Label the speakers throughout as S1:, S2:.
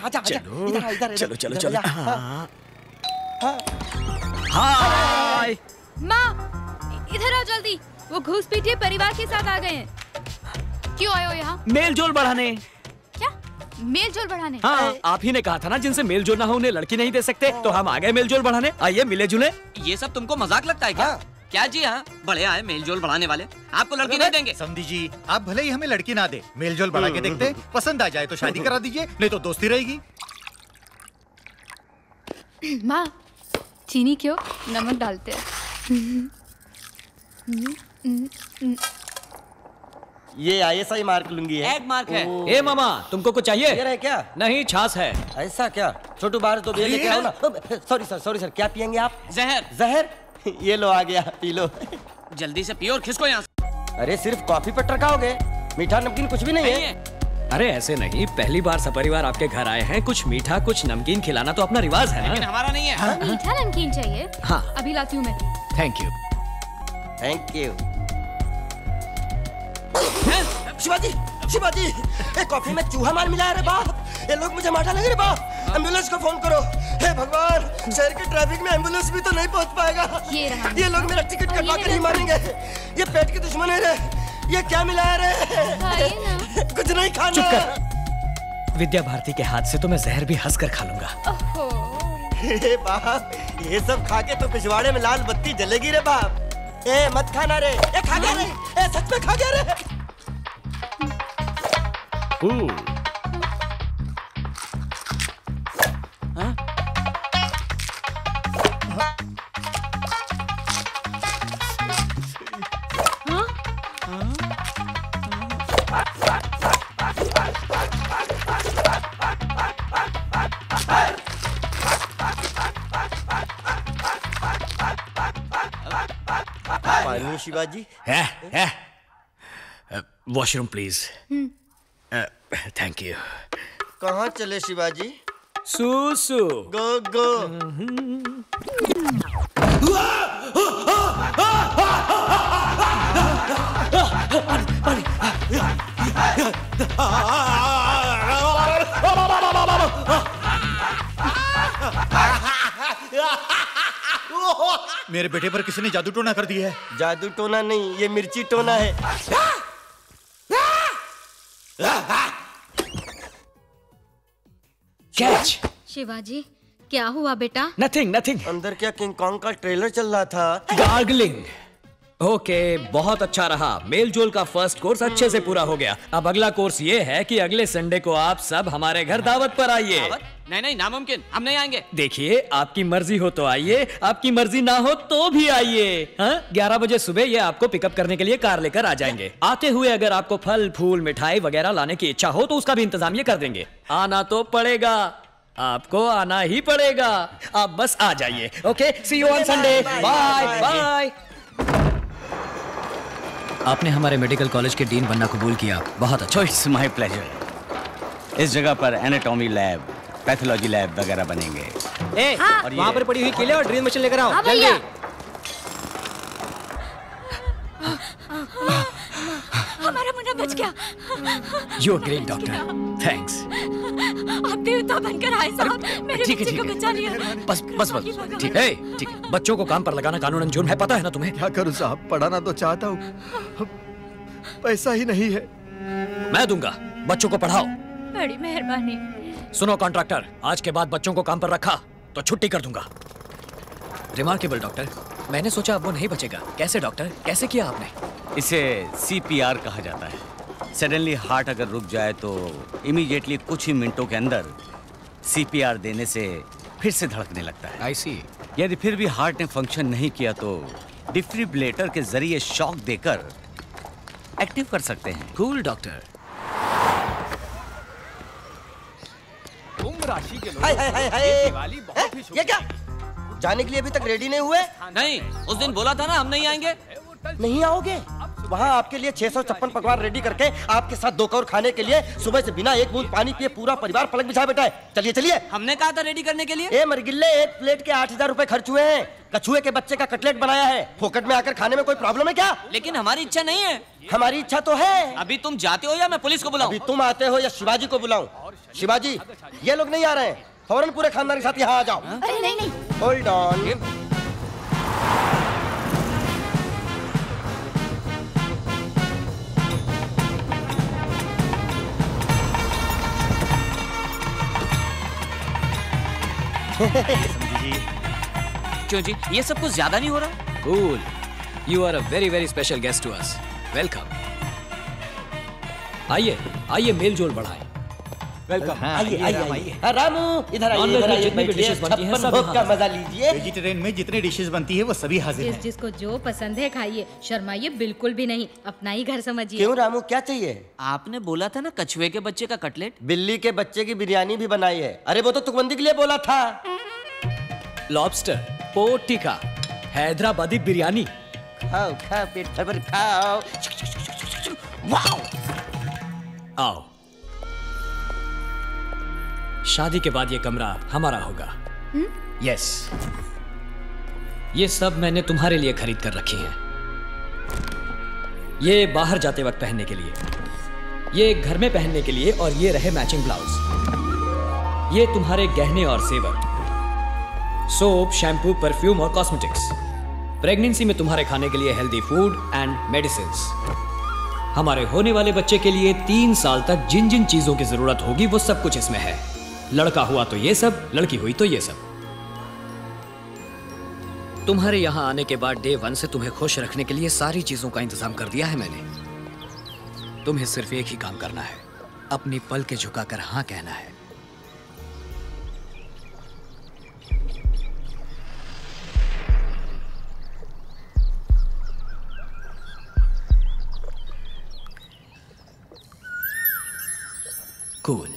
S1: आजा
S2: चलो
S1: इधर
S2: चलो चलो चलो।
S1: हाय
S3: माँ इधर आओ जल्दी, वो घूस-पीटिए परिवार के साथ आ गए हैं। क्यों आए हो यहाँ?
S2: मेल जोल बढ़ाने।
S3: क्या मेल जोल बढ़ाने?
S2: हाँ, आप ही ने कहा था ना जिनसे मेल जोल ना हो उन्हें लड़की नहीं दे सकते, तो हम आ गए मेल जोल बढ़ाने। आइए मिले जुले।
S4: ये सब तुमको मजाक लगता है क्या? क्या जी हाँ, बड़े आए मेल जोल बढ़ाने वाले, आपको लड़की नहीं देंगे।
S5: समधी जी, आप भले ही हमें लड़की ना दे, मेल जोल बढ़ा के देखते, पसंद आ जाए तो शादी करा दीजिए, नहीं तो दोस्ती रहेगी।
S3: माँ चीनी क्यों, नमक डालते हैं।
S1: ये ISI मार्क लूंगी है।
S4: एक मार्क है।
S2: ए मामा, तुमको कुछ चाहिए?
S1: ये रहे क्या?
S2: नहीं, छाछ है।
S1: ऐसा क्या? छोटू बाहर तो ये लेके आओ ना। सॉरी सर, क्या पियेंगे आप?
S4: जहर।
S1: जहर? ये लो आ गया, पी लो।
S4: जल्दी से पियो और खिसको यहाँ से।
S1: अरे सिर्फ कॉफी पर टरकाओगे, मीठा नमकीन कुछ भी नहीं है।
S2: अरे ऐसे नहीं, पहली बार सपरिवार आपके घर आए हैं, कुछ मीठा कुछ नमकीन खिलाना तो अपना रिवाज है ना।
S4: लेकिन हमारा नहीं है।
S3: मीठा नमकीन चाहिए?
S2: हाँ।
S3: अभी लाती हूँ मैं।
S2: Thank you.
S1: Thank you. Shivaji, Shivaji, ये कॉफी में चूहा मार मिला है रे बाप। ये लोग मुझे मार डालेंगे रे बाप। एम्बुलेंस को फोन करो। हे भगवान, शहर के ट्रैफिक में एम्बुलेंस भी तो नहीं पहुंच पाएगा। ये लोग मेरा टिकट कटवा कर ही मारेंगे। ये पेट के दुश्मन है रे। ये क्या मिला है रे? कुछ नहीं खाना।
S2: चुप कर। विद्या भारती के हाथ से तो मैं जहर भी हंस कर खा लूंगा।
S1: हे बाप, ये सब खा के तो पिछवाड़े में लाल बत्ती जलेगी रे बाप। ए मत खाना रे। ए खा गया रे। ए सच में खा गया रे। पानी शिवाजी।
S2: है वॉशरूम प्लीज। Thank you.
S1: कहाँ चले शिवाजी?
S2: सूसू।
S1: गो गो।
S5: मेरे बेटे पर किसी ने जादू टोना कर दिया है।
S1: जादू टोना नहीं, ये मिर्ची टोना है।
S2: कैच।
S3: शिवाजी क्या हुआ बेटा?
S2: Nothing nothing.
S1: अंदर क्या किंग कॉन्ग का ट्रेलर चल रहा था?
S2: गार्गलिंग। ओके, बहुत अच्छा रहा। मेल जोल का फर्स्ट कोर्स अच्छे से पूरा हो गया। अब अगला कोर्स ये है कि अगले संडे को आप सब हमारे घर दावत पर आइए।
S4: नहीं, नामुमकिन, हम नहीं आएंगे।
S2: देखिए, आपकी मर्जी हो तो आइए, आपकी मर्जी ना हो तो भी आइए। 11 बजे सुबह ये आपको पिकअप करने के लिए कार लेकर आ जाएंगे। आते हुए अगर आपको फल फूल मिठाई वगैरह लाने की इच्छा हो तो उसका भी इंतजाम ये कर देंगे। आना तो पड़ेगा, आपको आना ही पड़ेगा। आप बस आ जाइए। Okay, see you on Sunday. Bye bye. आपने हमारे मेडिकल कॉलेज के डीन बनना कबूल किया, बहुत अच्छा।
S6: It's my pleasure. इस जगह पर एनाटॉमी लैब, पैथोलॉजी लैब वगैरह बनेंगे।
S2: और वहाँ पर पड़ी हुई केले और ड्रिल मशीन लेकर आओ।
S3: हाँ भैया। हमारा मुन्ना बच गया।
S2: You are great doctor, thanks.
S3: आप देवता बनकर आए साहब, मेरे बच्चे को बचा लिया।
S2: बस बस बस, ठीक है ठीक है। बच्चों को काम पर लगाना कानूनन जुर्म है, पता है ना तुम्हें?
S7: क्या करूं साहब, पढ़ाना तो चाहता हूँ, पैसा ही नहीं है।
S2: मैं दूंगा, बच्चों को पढ़ाओ।
S3: बड़ी मेहरबानी।
S2: सुनो कॉन्ट्रैक्टर, आज के बाद बच्चों को काम पर रखा तो छुट्टी कर दूंगा। रिमार्केबल डॉक्टर, मैंने सोचा अब वो नहीं बचेगा। कैसे डॉक्टर, कैसे किया आपने?
S6: इसे CPR कहा जाता है। सडनली हार्ट अगर रुक जाए तो इमीडिएटली कुछ ही मिनटों के अंदर CPR देने से फिर से धड़कने लगता है।
S2: आई सी।
S6: यदि फिर भी हार्ट ने फंक्शन नहीं किया तो डिफिब्रिलेटर के जरिए शॉक देकर एक्टिव कर सकते हैं।
S2: Cool doctor.
S1: राशि के लोग ये दिवाली बहुत ही ये क्या? जाने के लिए अभी तक रेडी नहीं हुए?
S4: नहीं, उस दिन बोला था ना हम नहीं आएंगे।
S1: नहीं आओगे? वहाँ आपके लिए 656 पकवान रेडी करके आपके साथ 2 कौर खाने के लिए सुबह से बिना एक बूंद पानी पिए पूरा परिवार पलक बिछा बैठा है। चलिए चलिए।
S4: हमने कहा था रेडी करने के लिए।
S1: ए मरगिल्ले, एक प्लेट के 8000 रुपए खर्च हुए हैं। कछुए के बच्चे का कटलेट बनाया है, फोकट में आकर खाने में कोई प्रॉब्लम है क्या?
S4: लेकिन हमारी इच्छा नहीं है।
S1: हमारी इच्छा तो है।
S4: अभी तुम जाते हो या मैं पुलिस को बुलाऊं?
S1: अभी तुम आते हो या शिवाजी को बुलाऊं? शिवाजी, ये लोग नहीं आ रहे हैं, फौरन पूरे खानदान के साथ यहाँ आ जाओ।
S3: अरे नहीं नहीं,
S1: होल्ड ऑन।
S4: क्यों जी, ये सब कुछ ज्यादा नहीं हो रहा?
S2: Cool, you are a very very special guest to us. Welcome. आइए आइए, मेल जोल बढ़ाएं।
S5: वेलकम।
S1: आइए आइए। रामू इधर आइए,
S2: नॉनवेज
S1: इधर
S2: में
S1: आइए,
S2: जितनी भी डिशेस बनती हैं,
S1: छप्पन
S2: सब
S1: भोग का
S2: यहाँ
S1: मजा लीजिए।
S5: वेजिटेरियन में जितनी डिशेस बनती है वो सभी हाजिर हैं।
S8: जिसको जो पसंद है खाइए, शर्माइए बिल्कुल भी नहीं, अपना ही घर समझिए।
S1: क्यों रामू, क्या चाहिए?
S4: आपने बोला था ना कछुए के बच्चे का कटलेट।
S1: बिल्ली के बच्चे की बिरयानी भी बनाई है। अरे वो तो तुकबंदी के लिए बोला था।
S2: Lobster, pork tikka, Hyderabadi biryani.
S1: खाओ खाओ, पेट भर खाओ। वाओ।
S2: आओ, शादी के बाद ये कमरा हमारा होगा। यस, ये सब मैंने तुम्हारे लिए खरीद कर रखी हैं। ये बाहर जाते वक्त पहनने के लिए, ये घर में पहनने के लिए, और ये रहे मैचिंग ब्लाउज। ये तुम्हारे गहने और सेवर, सोप, शैम्पू, परफ्यूम और कॉस्मेटिक्स। प्रेगनेंसी में तुम्हारे खाने के लिए हेल्दी फूड एंड मेडिसिन्स। हमारे होने वाले बच्चे के लिए 3 साल तक जिन जिन चीजों की जरूरत होगी वो सब कुछ इसमें है। लड़का हुआ तो ये सब, लड़की हुई तो ये सब। तुम्हारे यहां आने के बाद डे 1 से तुम्हें खुश रखने के लिए सारी चीजों का इंतजाम कर दिया है मैंने। तुम्हें सिर्फ एक ही काम करना है, अपनी पल के झुकाकर हाँ कहना है। कूल।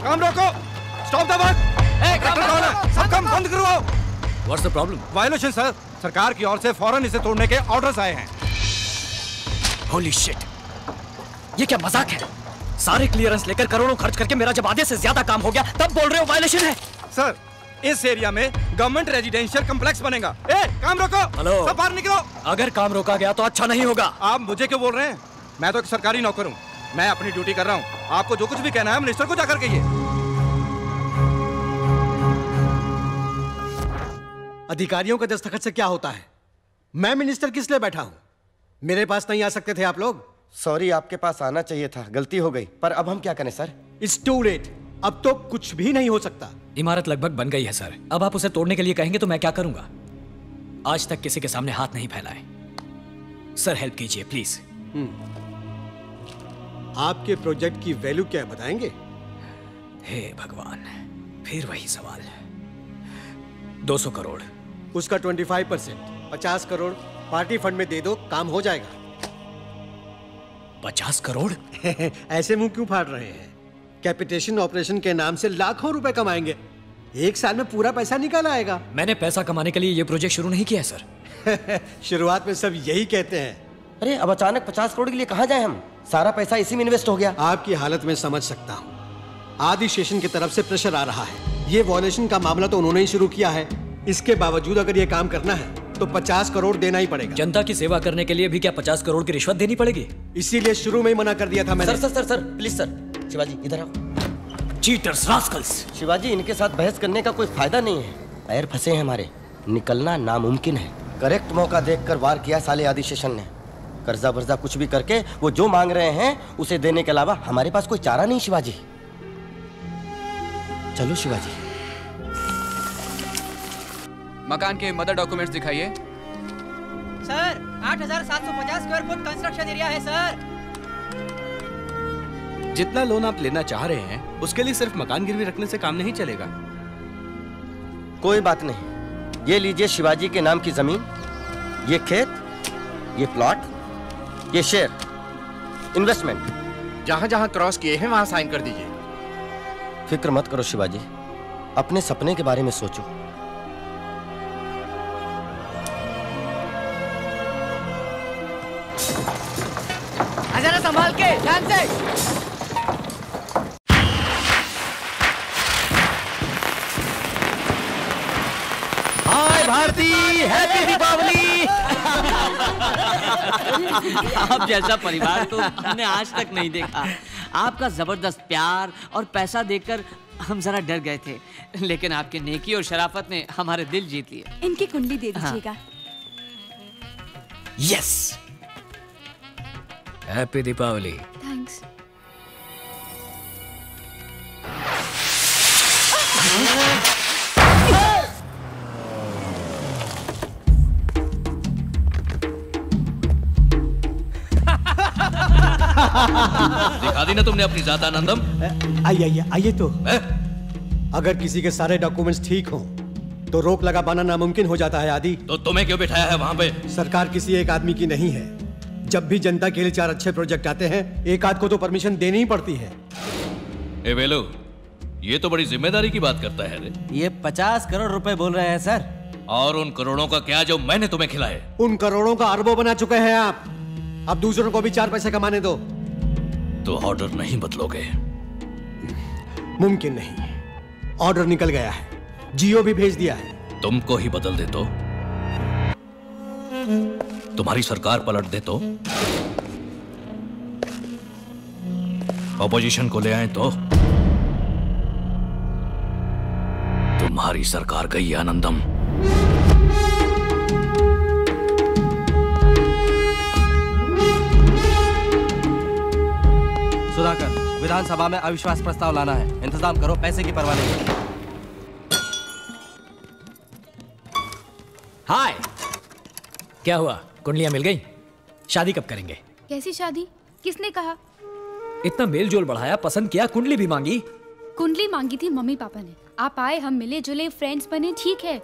S7: काम रोको, स्टॉप द वर्क। सब काम बंद करवाओ।
S2: What's the problem?
S7: Violation sir, सरकार की ओर से फौरन इसे तोड़ने के ऑर्डर्स आए हैं।
S2: Holy shit! ये क्या मजाक है? सारे क्लियरेंस लेकर करोड़ों खर्च करके मेरा जब आधे से ज्यादा काम हो गया तब बोल रहे हो वायलेशन है?
S7: सर, इस एरिया में गवर्नमेंट रेजिडेंशियल कॉम्प्लेक्स बनेगा। काम रोको।
S2: हेलो।
S7: सब बाहर निकलो।
S2: अगर काम रोका गया तो अच्छा नहीं होगा।
S7: आप मुझे क्यों बोल रहे हैं? मैं तो एक सरकारी नौकर हूँ, मैं अपनी ड्यूटी कर रहा हूँ। आपको जो कुछ भी कहना है मिनिस्टर को जाकर कहिए।
S9: अधिकारियों के दस्तखत से क्या होता है? मैं मिनिस्टर किस लिए बैठा हूं? मेरे पास नहीं आ सकते थे आप लोग?
S1: सॉरी, आपके पास आना चाहिए था, गलती हो गई। पर अब हम क्या करें सर?
S9: इट्स टू लेट, अब तो कुछ भी नहीं हो सकता।
S2: इमारत लगभग बन गई है सर, अब आप उसे तोड़ने के लिए कहेंगे तो मैं क्या करूंगा? आज तक किसी के सामने हाथ नहीं फैलाए। सर हेल्प कीजिए प्लीज।
S9: आपके प्रोजेक्ट की वैल्यू क्या है बताएंगे?
S2: हे भगवान, फिर वही सवाल। 200 करोड़।
S9: उसका 25%, 50 करोड़ पार्टी फंड में दे दो, काम हो जाएगा।
S2: 50 करोड़?
S9: ऐसे मुंह क्यों फाड़ रहे हैं? कैपिटेशन ऑपरेशन के नाम से लाखों रुपए कमाएंगे, 1 साल में पूरा पैसा निकल आएगा।
S2: मैंने पैसा कमाने के लिए ये प्रोजेक्ट शुरू नहीं किया सर।
S9: शुरुआत में सब यही कहते हैं।
S1: अरे अब अचानक 50 करोड़ के लिए कहाँ जाए हम? सारा पैसा इसी में इन्वेस्ट हो गया।
S9: आपकी हालत में समझ सकता हूँ। आदि स्टेशन की तरफ से प्रेशर आ रहा है। ये वॉल्यूशन का मामला तो उन्होंने ही शुरू किया है। इसके बावजूद अगर ये काम करना है तो 50 करोड़ देना ही पड़ेगा।
S2: जनता की सेवा करने के लिए भी क्या 50 करोड़ की रिश्वत देनी पड़ेगी?
S9: इसीलिए शुरू में ही मना कर दिया था मैंने।
S1: Sir please sir. शिवाजी इधर आओ।
S2: Cheaters, Rascals.
S1: शिवाजी, इनके साथ बहस करने का कोई फायदा नहीं है। पैर फंसे हैं हमारे, निकलना नामुमकिन है। करेक्ट मौका देखकर वार किया साले आदि शेषन ने। कर्जा वर्जा कुछ भी करके वो जो मांग रहे हैं उसे देने के अलावा हमारे पास कोई चारा नहीं। शिवाजी चलो शिवाजी।
S10: मकान के मदर डॉक्यूमेंट्स दिखाइए।
S11: Sir 8750 square foot construction area है सर।
S12: जितना लोन आप लेना चाह रहे हैं उसके लिए सिर्फ मकान गिरवी रखने से काम नहीं चलेगा।
S1: कोई बात नहीं, ये लीजिए शिवाजी के नाम की जमीन, ये खेत, ये प्लॉट, ये शेयर, इन्वेस्टमेंट।
S13: जहां जहां क्रॉस किए हैं वहां साइन कर दीजिए।
S1: फिक्र मत करो शिवाजी, अपने सपने के बारे में सोचो।
S11: जरा संभाल के, ध्यान से।
S5: हाय भारती, हैप्पी दीपावली।
S4: आप जैसा परिवार तो हमने आज तक नहीं देखा। आपका जबरदस्त प्यार और पैसा देखकर हम जरा डर गए थे, लेकिन आपके नेकी और शराफत ने हमारे दिल जीत लिए।
S14: इनकी कुंडली दे दीजिएगा।
S2: Yes, happy Deepawali.
S3: थैंक्स।
S15: दिखा दी ना तुमने अपनी जात आनंदम।
S9: आइए तो। अगर किसी के सारे डॉक्यूमेंट्स ठीक हों तो रोक लगा पाना नामुमकिन हो जाता है आदि।
S15: तो तुम्हें क्यों बिठाया है वहां पे?
S9: सरकार किसी एक आदमी की नहीं है। जब भी जनता के लिए 4 अच्छे प्रोजेक्ट आते हैं, एक आध को तो परमिशन देनी ही पड़ती है।
S15: ए वेलो, ये तो बड़ी जिम्मेदारी की बात करता है रे।
S16: ये 50 करोड़ रुपए बोल रहे हैं सर।
S15: और उन करोड़ों का क्या जो मैंने तुम्हें खिलाए?
S9: उन करोड़ों का अरबों बना चुके हैं आप। अब दूसरों को भी 4 पैसे कमाने दो।
S15: तो ऑर्डर नहीं बदलोगे?
S9: मुमकिन नहीं। ऑर्डर निकल गया है, जियो भी भेज दिया है।
S15: तुमको ही बदल दे तो? तुम्हारी सरकार पलट दे तो? ऑपोजिशन को ले आए तो? तुम्हारी सरकार गई आनंदम।
S16: सुधाकर, विधानसभा में अविश्वास प्रस्ताव लाना है। इंतजाम करो, पैसे की परवाह नहीं।
S2: हाय, क्या हुआ? कुंडलियां मिल गई? शादी कब करेंगे?
S3: कैसी शादी? किसने कहा?
S2: इतना मेल जोल बढ़ाया, पसंद किया, कुंडली भी मांगी।
S3: कुंडली मांगी थी मम्मी पापा ने। आप आए, हम मिले जुले, फ्रेंड्स बने, ठीक है,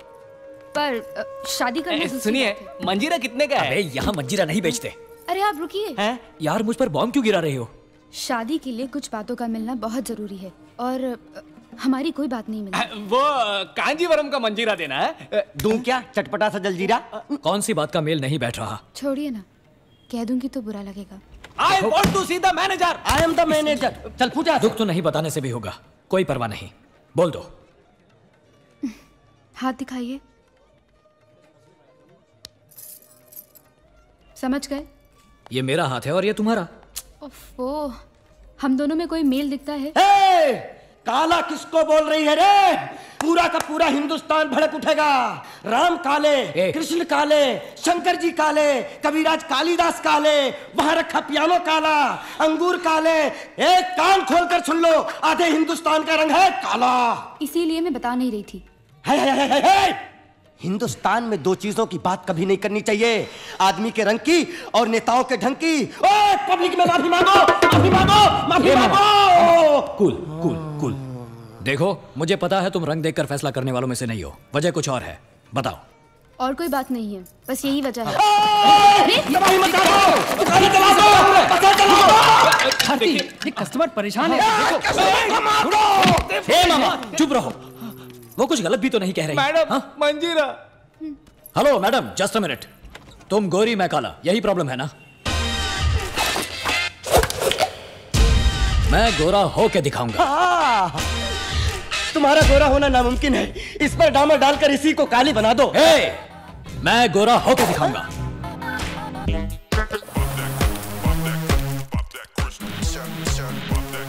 S3: पर शादी करना।
S16: सुनिए, मंजीरा कितने का है?
S2: अबे यहाँ मंजीरा नहीं बेचते।
S3: अरे आप रुकिए।
S2: यार मुझ पर बॉम्ब क्यों गिरा रही हो?
S3: शादी के लिए कुछ बातों का मिलना बहुत जरूरी है और हमारी कोई बात नहीं मिली।
S16: वो कांजीवरम का मंजीरा देना है।
S1: दूं क्या चटपटा सा जलजीरा?
S2: कौन सी बात का मेल नहीं बैठ रहा?
S3: छोड़िए ना, कह दूंगी तो बुरा लगेगा।
S16: I want to see the manager.
S1: I am the manager. चल पूजा।
S2: दुख तो नहीं बताने से भी होगा, कोई परवाह नहीं, बोल दो।
S3: हाथ दिखाइए। समझ गए?
S2: ये मेरा हाथ है और ये तुम्हारा।
S3: ओफो, हम दोनों में कोई मेल दिखता है?
S1: काला किसको बोल रही है रे? पूरा का पूरा हिंदुस्तान भड़क उठेगा। राम काले, कृष्ण काले, शंकर जी काले, कबीराज कालिदास काले, वहां रखा पियानो काला, अंगूर काले। एक कान खोलकर सुन लो, आधे हिंदुस्तान का रंग है काला।
S3: इसीलिए मैं बता नहीं रही थी।
S1: है। हिंदुस्तान में 2 चीजों की बात कभी नहीं करनी चाहिए, आदमी के रंग की और नेताओं के ढंग की। ओए पब्लिक में माफी मांगो, माफी मांगो, माफी मांगो।
S2: Cool cool cool. देखो, मुझे पता है तुम रंग देखकर फैसला करने वालों में से नहीं हो, वजह कुछ और है, बताओ।
S3: और कोई बात नहीं है, बस यही वजह है।
S2: ये कस्टमर परेशान है। मामा चुप रहो, वो कुछ गलत भी तो नहीं कह रही।
S16: मैडम, मंजीरा।
S2: Hello madam, just a minute. तुम गोरी मैं काला, यही प्रॉब्लम है ना? मैं गोरा होके दिखाऊंगा।
S1: तुम्हारा गोरा होना नामुमकिन है, इस पर डामर डालकर इसी को काली बना दो।
S2: मैं गोरा होके दिखाऊंगा।